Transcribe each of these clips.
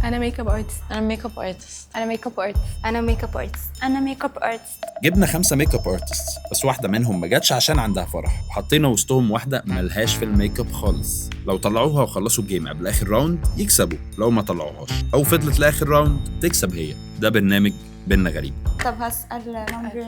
انا ميك اب ارتست. انا ميك اب ارتست. انا ميك اب ارتست. انا ميك اب ارتست. انا ميك اب ارتست. جبنا 5 ميك اب ارتست، بس واحده منهم ما جاتش عشان عندها فرح، وحطينا وسطهم واحده ملهاش في الميك اب خالص. لو طلعوها وخلصوا الجيم قبل اخر راوند يكسبوا، لو ما طلعوهاش او فضلت لاخر راوند تكسب هي. ده برنامج بينا غريب. طب هسأل نمبر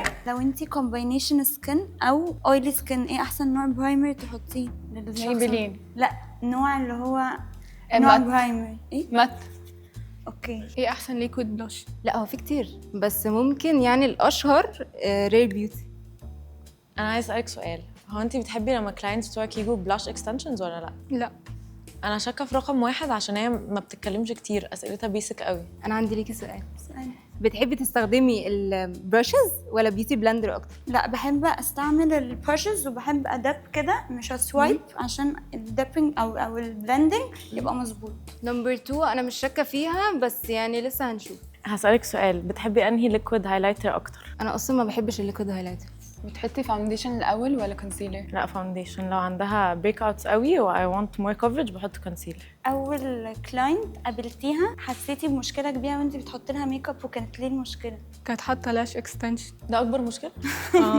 4، لو انتي كومباينيشن سكين او اويلي سكين، ايه احسن نوع برايمر تحطيه للشخص؟ ميبلين. لا، النوع اللي هو نوع برايمر ايه؟ مات. اوكي. ايه احسن ليكويد بلاش؟ لا هو في كتير، بس ممكن يعني الاشهر رير بيوتي. انا عايز اسالك سؤال، هو انت بتحبي لما كلاينتس بتوعك يجوا بلاش اكستنشنز ولا لا؟ لا. انا شاكه في رقم 1 عشان هي ما بتتكلمش كتير، اسئلتها بيسك قوي. انا عندي ليكي سؤال. بتحبي تستخدمي البراشز ولا بيوتي بلندر اكتر؟ لا، بحب استعمل البرشز وبحب ادب كده مش اسوايب عشان الدبنج او البلندنج يبقى مظبوط. نمبر 2 انا مش شاكه فيها، بس يعني لسه هنشوف. هسالك سؤال، بتحبي انهي ليكويد هايلايتر اكتر؟ انا اصلا ما بحبش الليكويد هايلايتر. بتحطي فاونديشن الاول ولا كونسيلر؟ لا فاونديشن، لو عندها بريك اوتس قوي و I want more coverage بحط كونسيلر. اول كلاينت قابلتيها حسيتي بمشكله كبيره وانت بتحطي لها ميك اب، وكانت ليه المشكله؟ كانت حاطه لاش اكستنشن. ده اكبر مشكله؟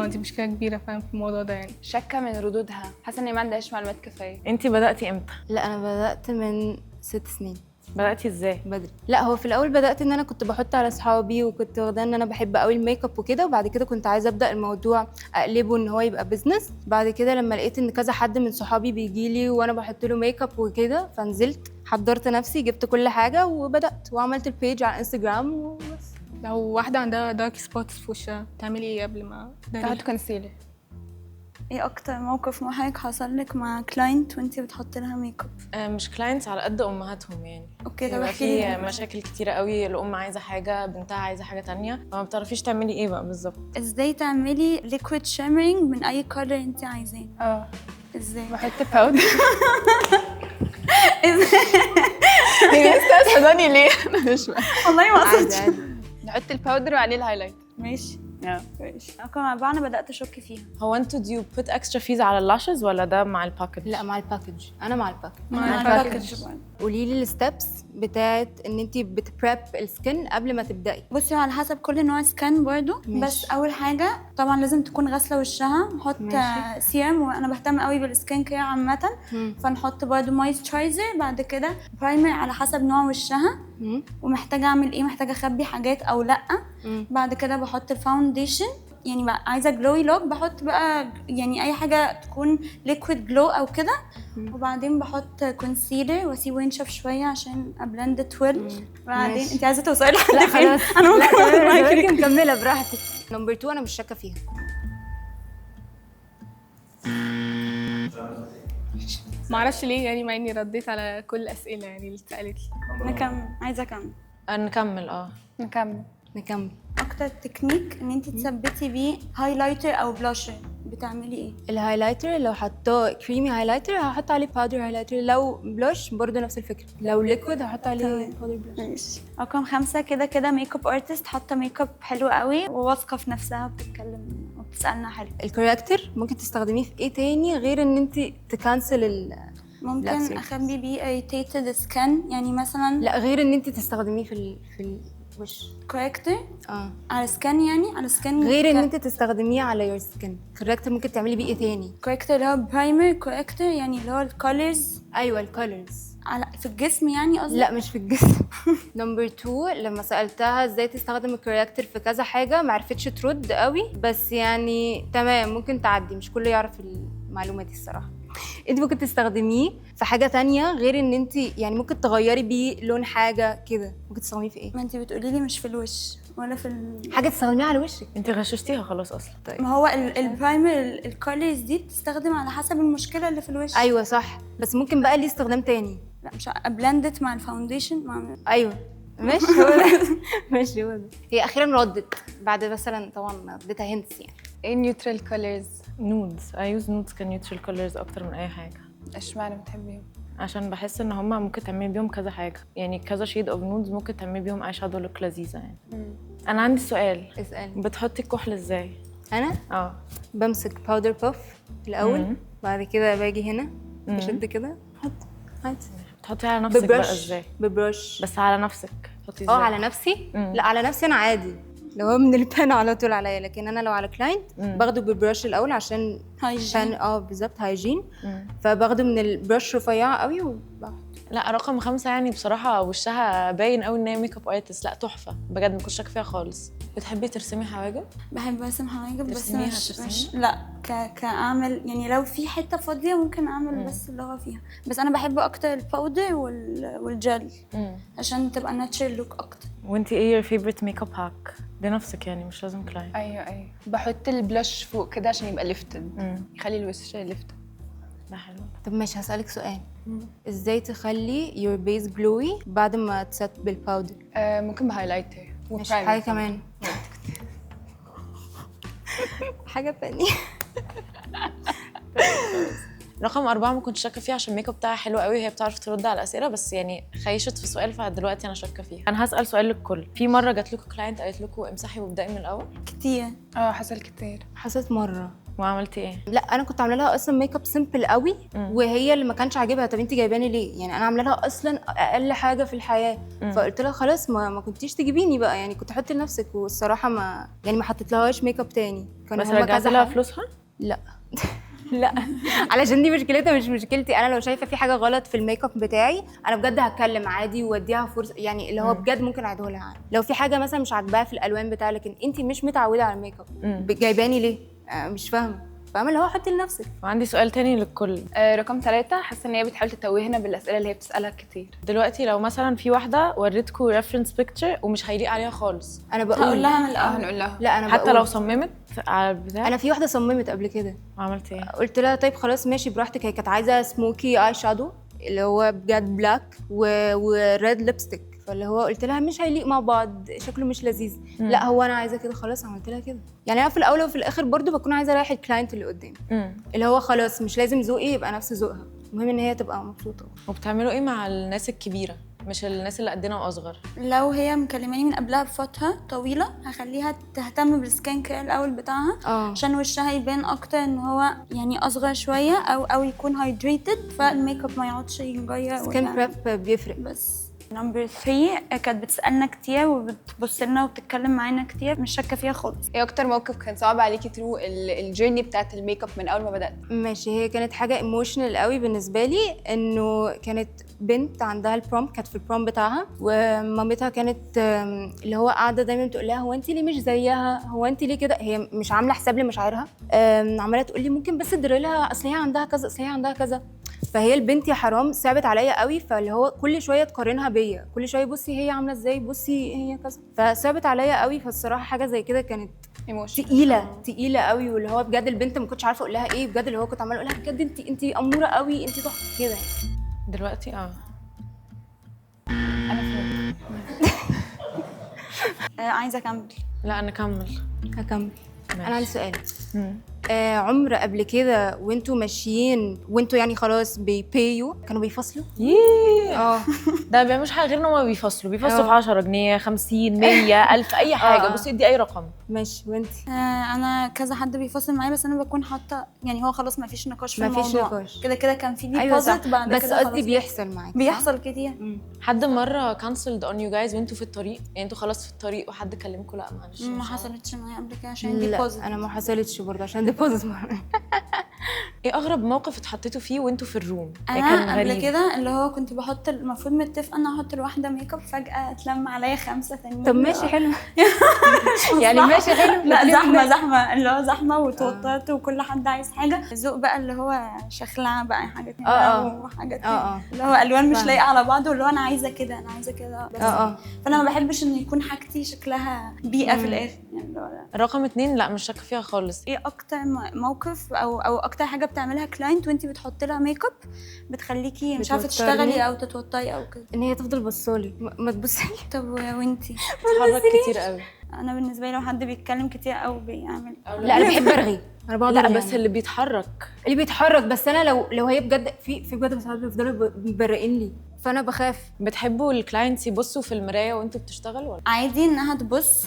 دي مشكله كبيره فاهم في الموضوع ده يعني. شاكه من ردودها، حاسه ان هي ما عندهاش معلومات كفايه. انت بداتي امتى؟ لا انا بدات من 6 سنين. بداتي ازاي؟ بدري. لا هو في الاول بدات ان انا كنت بحط على اصحابي، وكنت واخده ان انا بحب قوي الميك اب وكده، وبعد كده كنت عايزه ابدا الموضوع اقلبه ان هو يبقى بزنس. بعد كده لما لقيت ان كذا حد من صحابي بيجي لي وانا بحط له ميك اب وكده، فنزلت حضرت نفسي، جبت كل حاجه وبدات وعملت البيج على انستجرام وبس. لو واحده عندها دارك سبوتس في وشها تعملي ايه قبل ما تحط كونسيلر؟ ايه اكتر موقف محرج حصل لك مع كلاينت وانت بتحطي لها ميك اب؟ مش كلاينتس، على قد امهاتهم يعني. اوكي، طب بيبقى احكي في لي. مشاكل كتيره قوي، الام عايزه حاجه، بنتها عايزه حاجه تانية، فما بتعرفيش تعملي ايه بقى بالظبط. ازاي تعملي ليكويد شيمرينج من اي كولر انت عايزاه؟ ازاي؟ بحط باودر. هي استاذني ليه؟ انا مش والله ما عادي قصدتش. عادي. نحط الباودر وعليه الهايلايت. ماشي ماشي. مع بعض انا بدات اشك فيها. هو انتوا do you put extra fees على اللاشز ولا ده مع الباكج؟ لا مع الباكج، انا مع الباكج. مع الباكج. قولي لي الستبس بتاعت ان انت بتبريب السكن قبل ما تبداي. بصي، على حسب كل نوع سكان برضو. ماشي. بس اول حاجه طبعا لازم تكون غاسله وشها، نحط ماشي. سيرم، وانا بهتم قوي بالسكين كير عامه، فنحط برضو مويسترايزر، بعد كده برايمر على حسب نوع وشها ومحتاجه اعمل ايه، محتاجه اخبي حاجات او لا. بعد كده بحط الفاونديشن، يعني بقى عايزه جلوي لوك بحط بقى يعني اي حاجه تكون ليكويد جلو او كده. وبعدين بحط كونسيلر واسيبه ينشف شويه عشان ابلند تويل. بعدين ماشي. انت عايزه توصلي لحد لا فين؟ خلاص، انا ممكن لا أقعد معاكي. ممكن مكمله براحتك. نمبر 2 انا مش شاكه فيها. معرفش ليه يعني، مع اني رديت على كل الاسئله يعني اللي اتسالت لي. نكمل، عايزه اكمل. نكمل. نكمل. اكتر تكنيك ان انت تثبتي بيه هايلايتر او بلاشر بتعملي ايه؟ الهايلايتر لو حطاه كريمي هايلايتر هحط عليه باودر هايلايتر، لو بلوش برضه نفس الفكره، لو ليكويد هحط عليه باودر بلوش. ماشي. رقم 5 كده ميك اب ارتست حاطه ميك اب حلو قوي وواثقه في نفسها وبتتكلم وبتسالنا حلو. الكوريكتور ممكن تستخدميه في ايه تاني غير ان انت تكنسل ممكن اخبي بيه irritated skin، يعني مثلا لا غير ان انت تستخدميه في الوش. كوريكتور اه على سكان، يعني على سكان غير ان انت تستخدميه على يور سكين. كوريكتور ممكن تعملي بيه ايه تاني؟ كوريكتور اللي هو برايمر كوريكتور، يعني اللي هو الكولرز ايوه الكولرز على في الجسم يعني قصدي. لا مش في الجسم. نمبر 2 لما سالتها ازاي تستخدم الكوريكتور في كذا حاجه ما عرفتش ترد قوي، بس يعني تمام ممكن تعدي، مش كله يعرف المعلومه دي الصراحه. انت ممكن تستخدميه في حاجه تانية غير ان انت يعني ممكن تغيري بيه لون حاجه كده. ممكن تستخدميه في ايه؟ ما انت بتقولي لي مش في الوش ولا في حاجه تستخدميها على وشك. انت غششتيها خلاص اصلا. طيب ما هو البرايمر الكولرز دي بتستخدم على حسب المشكله اللي في الوش. ايوه صح، بس ممكن بقى ليه استخدام تاني. لا مش ابلندت مع الفاونديشن مع ايوه ماشي هو ده. ماشي هو ده. هي اخيرا ردت بعد مثلا طبعا ما اديتها هنتس يعني. ايه نيوترال كولرز؟ نودز. I use nudes كنيوترال كولرز اكتر من اي حاجه، اشمعنى بتحبيهم؟ عشان بحس ان هما ممكن تعملي بيهم كذا حاجه، يعني كذا شيد اوف نودز ممكن تعملي بيهم اي شادو لوك لذيذه يعني. انا عندي سؤال، اسالني. بتحطي الكحل ازاي؟ انا بمسك باودر باف الاول، بعد كده باجي هنا بشد كده بحط عادي. تحطي على نفسك بقى ببرش ازاي؟ ببرش. بس على نفسك تحطي ازاي؟ على نفسي. لا على نفسي انا عادي، لو هو من البان على طول عليا، لكن انا لو على كلاينت باخده ببرش الاول عشان هايجين. بالظبط هايجين. فباخده من البرش رفيعه قوي لا رقم 5 يعني بصراحة وشها باين قوي ان هي ميك اب ارتست. لا تحفة بجد، ما كنتش شاكة فيها خالص. بتحبي ترسمي حواجب؟ بحب ارسم حواجب بس ترسميها مش لا كاعمل يعني لو في حته فاضيه ممكن اعمل بس اللي هو فيها، بس انا بحب اكتر الباودر والجل عشان تبقى ناتشرال لوك اكتر. وانتي ايه your favorite ميك اب هاك لنفسك يعني مش لازم كلاينت؟ ايوه بحط البلاش فوق كده عشان يبقى ليفتد، يخلي الوش ليفتد. ده حلو. طب ماشي هسألك سؤال، ازاي تخلي your base glowy بعد ما تست بالباودر؟ ممكن بهايلايتر ماشي حاجه كمان حاجه تانية. رقم 4 ما كنتش شاكه فيها عشان الميك اب بتاعها حلو قوي، هي بتعرف ترد على الاسئله بس يعني خيشت في السؤال، فدلوقتي انا شاكه فيها. انا هسال سؤال للكل. في مره جات لكم كلاينت قالت لكم امسحي وابدأي من الاول؟ كتير. حصل كتير. حصلت مره. وعملتي ايه؟ لا انا كنت عامله لها اصلا ميك اب سيمبل قوي وهي اللي ما كانش عاجبها. طب انت جايباني ليه؟ يعني انا عامله لها اصلا اقل حاجه في الحياه. فقلت لها خلاص ما كنتيش تجيبيني بقى، يعني كنت حطي لنفسك. والصراحه ما حطيت لهاش ميك اب تاني. بس رجعت لها فلوسها؟ لا لا علشان دي مشكلتها مش مشكلتي. انا لو شايفه في حاجه غلط في الميك اب بتاعي انا بجد هتكلم عادي واديها فرصه، يعني اللي هو بجد ممكن اعيده لها. لو في حاجه مثلا مش عاجباها في الالوان بتاعي، لكن انت مش متعوده على الميك اب جايباني ليه؟ مش فاهمه اللي هو حطي لنفسك. وعندي سؤال تاني للكل. رقم 3 حاسه ان هي بتحاول تتوهنا بالاسئله اللي هي بتسالها كتير. دلوقتي لو مثلا في واحده وريتكم ريفرنس بيكتشر ومش هيليق عليها خالص، انا بقول هقول لها من الاول. هنقول لها لا انا حتى بقول. لو صممت على البتاع؟ انا في واحده صممت قبل كده. وعملت ايه؟ قلت لها طيب خلاص ماشي براحتك. هي كانت عايزه سموكي اي شادو اللي هو بجد بلاك وريد ليبستيك، فاللي هو قلت لها مش هيليق مع بعض، شكله مش لذيذ. لا هو انا عايزه كده خلاص، عملت لها كده. يعني انا في الاول وفي الاخر برضو بكون عايزه اريح الكلاينت اللي قدامي، اللي هو خلاص مش لازم ذوقي يبقى نفس ذوقها، المهم ان هي تبقى مبسوطه. وبتعملوا ايه مع الناس الكبيره مش الناس اللي قدنا واصغر؟ لو هي مكلماني من قبلها بفتره طويله هخليها تهتم بالسكين كير الاول بتاعها عشان وشها يبان اكتر ان هو يعني اصغر شويه او يكون هايدريتد، فالميك اب ما يقعدش يغير. سكين بريب بيفرق. بس نمبر 3 كانت بتسالنا كتير وبتبص لنا وبتتكلم معانا كتير، مش شاكه فيها خالص. ايه اكتر موقف كان صعب عليكي ترو الجيرني بتاعت الميك اب من اول ما بدات؟ ماشي، هي كانت حاجه ايموشنال قوي بالنسبه لي. انه كانت بنت عندها البروم، كانت في البروم بتاعها، ومامتها كانت اللي هو قاعده دايما تقول لها هو انت ليه مش زيها، هو انت ليه كده. هي مش عامله حساب لمشاعرها، عماله تقول لي ممكن بس تدري لها اصل هي عندها كذا، اصل هي عندها كذا. فهي البنت يا حرام صعبت عليا قوي، فاللي هو كل شويه تقارنها بيا، كل شويه بصي هي عامله ازاي، بصي هي كذا، فصعبت عليا قوي. فالصراحه حاجه زي كده كانت تقيله قوي، واللي هو بجد البنت ما كنتش عارفه اقول لها ايه، بجد اللي هو كنت عماله اقول لها بجد انت اموره قوي، انت تحفه كده. دلوقتي عايزه اكمل. لا انا اكمل. هكمل. انا عندي سؤال. عمر قبل كده وانتوا ماشيين وانتوا يعني خلاص بيبيو كانوا بيفصلوا؟ ده ما بيعملوش حاجه غير ان هم بيفصلوا في 10 جنيه 50 100 1000 اي حاجه. بصي ادي اي رقم. ماشي. وانتي؟ انا كذا حد بيفصل معايا، بس انا بكون حاطه يعني هو خلاص ما فيش نقاش في الموضوع. ما فيش نقاش كده كان في أيوة ديبوزيت بعد بس كده قصدي بيحصل معاكي. بيحصل كتير. حد مره كانسلد اون يو جايز وانتوا في الطريق؟ يعني انتوا خلاص في الطريق وحد كلمكم لا معلش ما حصلتش معايا قبل كده عشان ديبوزيت. لا انا ما حصلتش برضه عشان ديبوزيت. ايه اغرب موقف اتحطيتوا فيه وانتوا في الروم؟ انا قبل كده اللي هو كنت بحط المفروض متفقه ان احط لواحده ميك اب، فجاه اتلم عليا 5 تانيين. طب ماشي حلو. يعني ماشي حلو. لا زحمه اللي هو زحمه وتوترت وكل حد عايز حاجه. الذوق بقى اللي هو شخلعه بقى حاجات وحاجات اللي هو الوان مش لايقه على بعض، واللي هو انا عايزه كده انا عايزه كده بس. فانا ما بحبش ان يكون حاجتي شكلها بيئه في الاخر يعني. رقم 2 لا مش شاكه فيها خالص. ايه اكتر موقف او اكتر حاجه بتعملها كلاينت وانتي بتحطي لها ميك اب بتخليكي مش عارفه تشتغلي او تتوتري او كده؟ ان هي تفضل بصالي ما تبصلي. طب وانتي؟ بتتحرك كتير قوي. انا بالنسبه لي لو حد بيتكلم كتير او بيعمل لا انا بحب ارغي. انا بقعد لا يعني. بس اللي بيتحرك بس انا لو هي بجد في بجد ساعات بيفضلوا بيبرقين لي، فانا بخاف. بتحبوا الكلاينتس يبصوا في المرايه وانتوا بتشتغلوا ولا؟ عادي انها تبص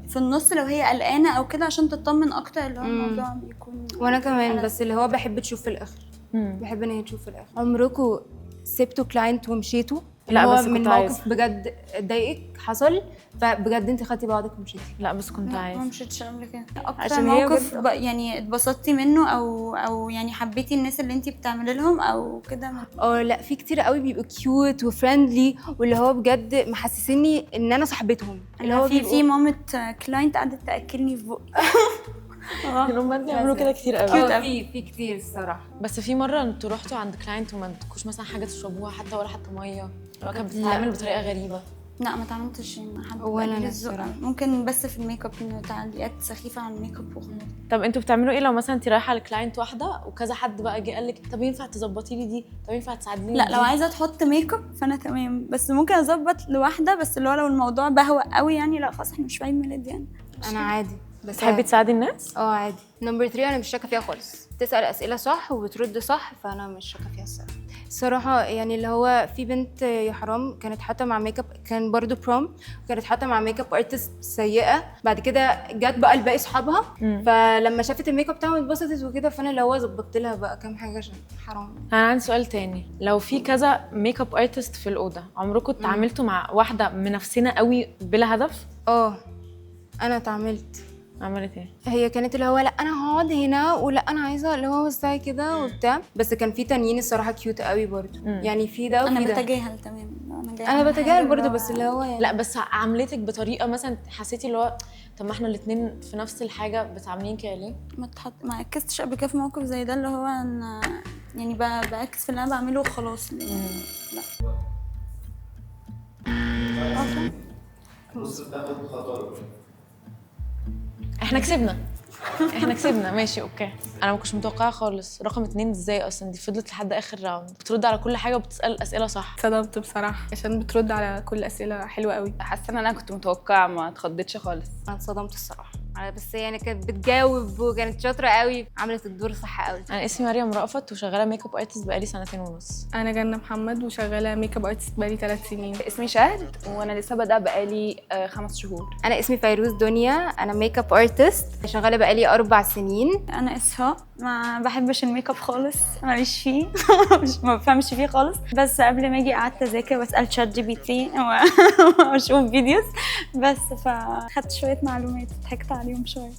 في النص لو هي قلقانه او كده عشان تطمن اكتر، اللي هو الموضوع بيكون. وانا كمان بس اللي هو بحب تشوف في الاخر. بحب ان هي تشوف في الاخر. عمركم سبتوا كلاينت ومشيتوا؟ لا، اللي هو بس كنت من عايزة. موقف بجد ضايقك حصل فبجد انت خدتي بعضك ومشيتي؟ لا بس كنت لا، ما عايزه. مشيتش قبل كده. اكتر عشان هي موقف بجد- يعني اتبسطتي منه او يعني حبيتي الناس اللي انتي بتعملي لهم او كده لا، في كتير قوي بيبقوا كيوت وفريندلي واللي هو بجد محسسيني ان انا صاحبتهم، اللي هو في مامة كلاينت قعدت تاكلني في بق هم بيعملوا كده كتير قوي. في كتير الصراحه. بس في مره انتوا رحتوا عند كلاينت وما ادتكوش مثلا حاجه تشربوها حتى ولا حتى ميه، لو كانت بتتعامل بطريقه غريبه؟ لا ما اتعاملتش مع حد ولا بقليل أنا الذوق. الصراحة. ممكن بس في الميك اب إنه تعليقات سخيفه عن الميك اب وخلاص. طب انتوا بتعملوا ايه لو مثلا انت رايحه لكلاينت واحده وكذا حد بقى جه قال لك طب ينفع تظبطي لي دي، طب ينفع تساعديني لا بدي؟ لو عايزه تحط ميك اب فانا تمام، بس ممكن اظبط لواحده، بس اللي هو لو الموضوع بهوأ قوي يعني لا خلاص احنا مش في عيد ميلاد يعني. انا عادي بس تحبي تساعدي الناس؟ عادي. نمبر 3 انا مش شاكه فيها خالص، تسال اسئله صح وبترد صح، فانا مش شاكه فيها الصراحه يعني اللي هو في بنت يا حرام كانت حاطه مع ميك اب، كان برضو بروم، كانت حاطه مع ميك اب ارتست سيئه، بعد كده جت بقى لباقي اصحابها فلما شافت الميك اب بتاعها اتبسطت وكده، فانا اللي هو ظبطت لها بقى كام حاجه عشان حرام. انا عندي سؤال تاني، لو في كذا ميك اب ارتست في الاوضه عمركم اتعاملتوا مع واحده منافسينه قوي بلا هدف؟ انا اتعاملت. عملت ايه؟ هي كانت اللي هو لا انا هقعد هنا ولا انا عايزه اللي هو ستايل كده وبتاع، بس كان في تانيين الصراحه كيوت قوي برضو، يعني في ده وفي انا ده. بتجاهل تمام. انا بتجاهل برضو بس اللي هو يعني لا بس عملتك بطريقه مثلا حسيتي اللي هو طب ما احنا الاثنين في نفس الحاجه بتعاملين كده ليه؟ ما ركزتش قبل كده في موقف زي ده، اللي هو انا يعني بركز في اللي انا بعمله وخلاص. لا احنا كسبنا احنا كسبنا ماشي اوكي. انا ما كنتش متوقعه خالص رقم 2 ازاي اصلا، دي فضلت لحد اخر راوند بترد على كل حاجه وبتسال اسئله صح. صدمت بصراحه عشان بترد على كل اسئله حلوه قوي. حاسه ان انا كنت متوقعه، ما اتخضيتش خالص. انا اتصدمت الصراحه، بس يعني كانت بتجاوب وكانت شاطره قوي، عملت الدور صح قوي. انا اسمي مريم رأفت وشغاله ميك اب ارتست بقالي 2.5 سنين. انا جنة محمد وشغاله ميك اب ارتست بقالي 3 سنين. اسمي شهد وانا لسه بادئه بقالي 5 شهور. انا اسمي فيروز دنيا، انا ميك اب ارتست شغاله بقالي 4 سنين. انا اسراء، ما بحبش الميك اب خالص، ماليش فيه ما بفهمش فيه خالص، بس قبل ما اجي قعدت اذاكر واسال شات جي بي تي واشوف فيديوز بس، فاخدت شويه معلومات ضحكت عليهم شويه.